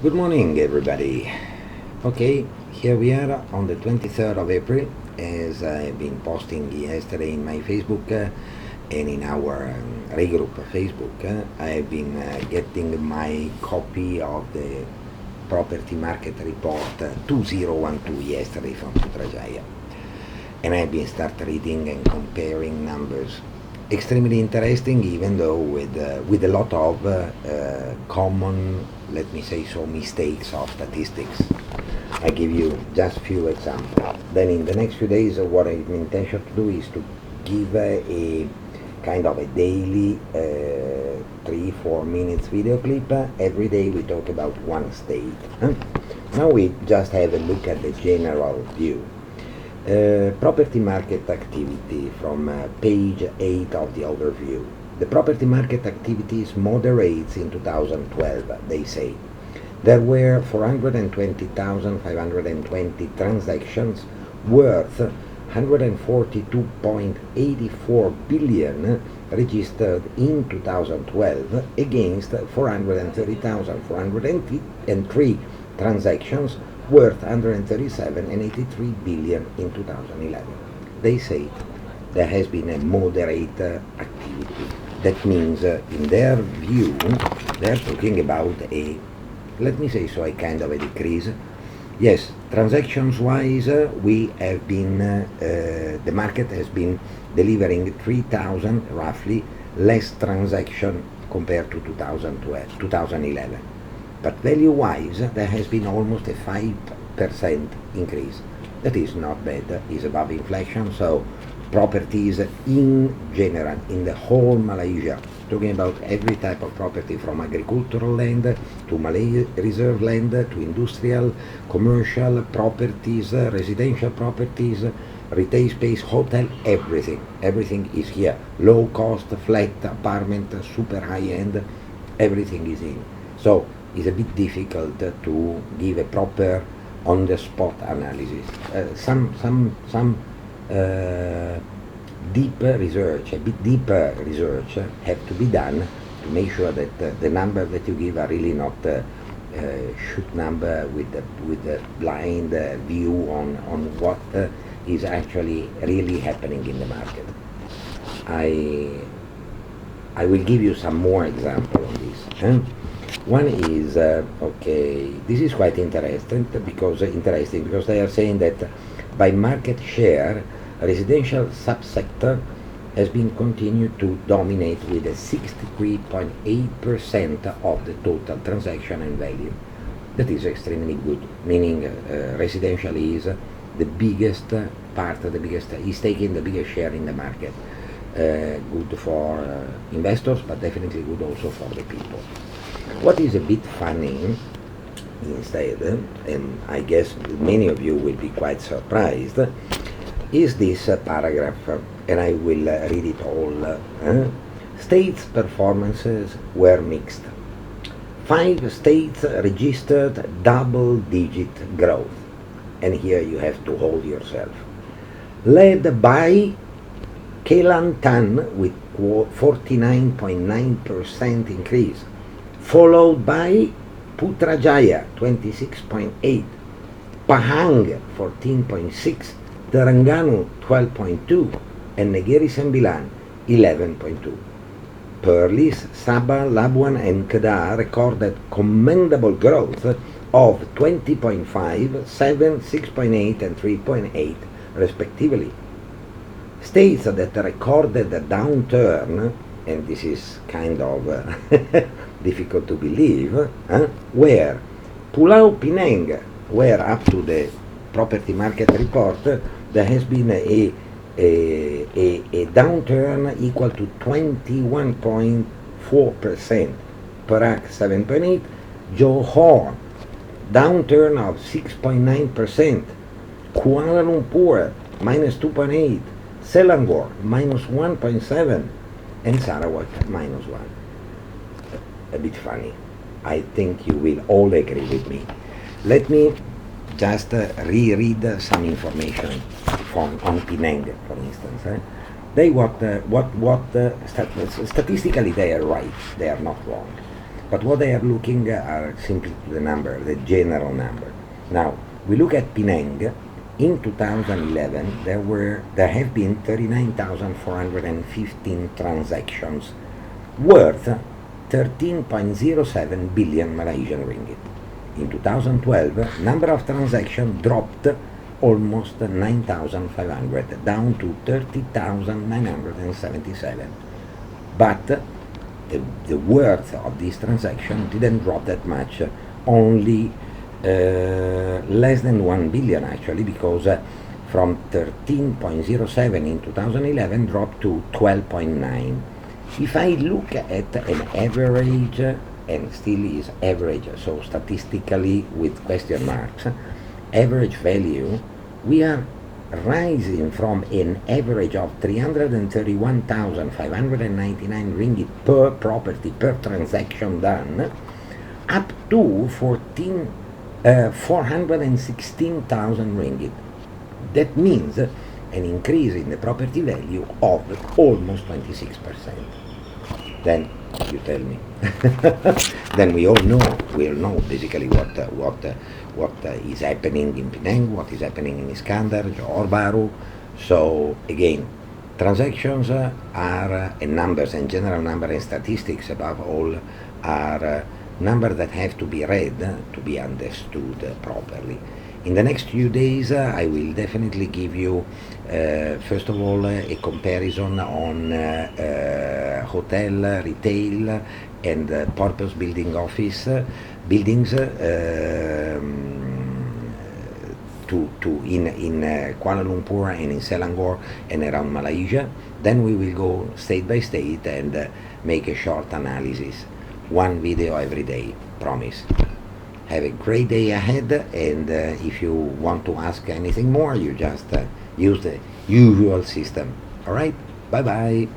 Good morning, everybody. Okay, here we are on the 23rd of April, as I've been posting yesterday in my Facebook and in our regroup Facebook. I've been getting my copy of the property market report 2012 yesterday from Putrajaya, and I've been start reading and comparing numbers. Extremely interesting, even though with a lot of common, let me say so, mistakes of statistics. I give you just few examples. Then in the next few days, what I intention to do is to give a kind of a daily 3-4 minutes video clip. Every day we talk about one state. Now we just have a look at the general view. Property market activity from page 8 of the overview. The property market activities moderates in 2012, they say. There were 420,520 transactions worth 142.84 billion registered in 2012 against 430,403 transactions worth 137.83 billion in 2011. They say there has been a moderate activity. That means, in their view, they're talking about a, let me say so, a kind of a decrease. Yes, transactions-wise, we have been, the market has been delivering 3,000 roughly less transaction compared to 2011. But value-wise, there has been almost a 5% increase. That is not bad, is above inflation, so properties in general, in the whole Malaysia, talking about every type of property from agricultural land to Malay reserve land to industrial, commercial properties, residential properties, retail space, hotel, everything. Everything is here. Low cost, flat, apartment, super high end, everything is in. So it's a bit difficult to give a proper on-the-spot analysis. Some deeper research, a bit deeper research have to be done to make sure that the numbers that you give are really not shoot number with the blind view on what is actually really happening in the market. I will give you some more examples on this. One is, okay, this is quite interesting because they are saying that by market share, residential subsector has been continued to dominate with a 63.8% of the total transaction and value. That is extremely good, meaning residential is the biggest part, is taking the biggest share in the market. Good for investors, but definitely good also for the people. What is a bit funny instead, and I guess many of you will be quite surprised, is this paragraph, and I will read it all. States' performances were mixed. 5 states registered double-digit growth, and here you have to hold yourself. Led by Kelantan with 49.9% increase, followed by Putrajaya 26.8, Pahang 14.6, Terengganu 12.2, and Negeri Sembilan 11.2. Perlis, Sabah, Labuan, and Kedah recorded commendable growth of 20.5, 7, 6.8, and 3.8 respectively. States that recorded a downturn, and this is kind of difficult to believe, were Pulau Pinang, where up to the property market report there has been a downturn equal to 21.4%, Perak 7.8, Johor downturn of 6.9%, Kuala Lumpur minus 2.8, Selangor minus 1.7, and Sarawak minus 1. A bit funny. I think you will all agree with me. Let me just reread some information on Penang, for instance. Statistically they are right, they are not wrong. But what they are looking are simply to the number, the general number. Now, we look at Penang. In 2011, there have been 39,415 transactions worth 13.07 billion Malaysian ringgit. In 2012, number of transactions dropped almost 9,500, down to 30,977. But the worth of this transaction didn't drop that much, only less than 1 billion actually, because from 13.07 in 2011 dropped to 12.9. If I look at an average, and still is average, so statistically with question marks, average value, we are rising from an average of 331,599 ringgit per property per transaction done up to 416,000 ringgit. That means an increase in the property value of almost 26%. Then you tell me. Then we all know basically what is happening in Penang, what is happening in Iskandar, Johor Bahru. So again, transactions are and numbers, and general number and statistics above all are numbers that have to be read to be understood properly. In the next few days, I will definitely give you, first of all, a comparison on hotel, retail, and purpose building office buildings in Kuala Lumpur and in Selangor and around Malaysia. Then we will go state by state and make a short analysis. One video every day, promise. Have a great day ahead, and if you want to ask anything more, you just use the usual system. All right, bye bye.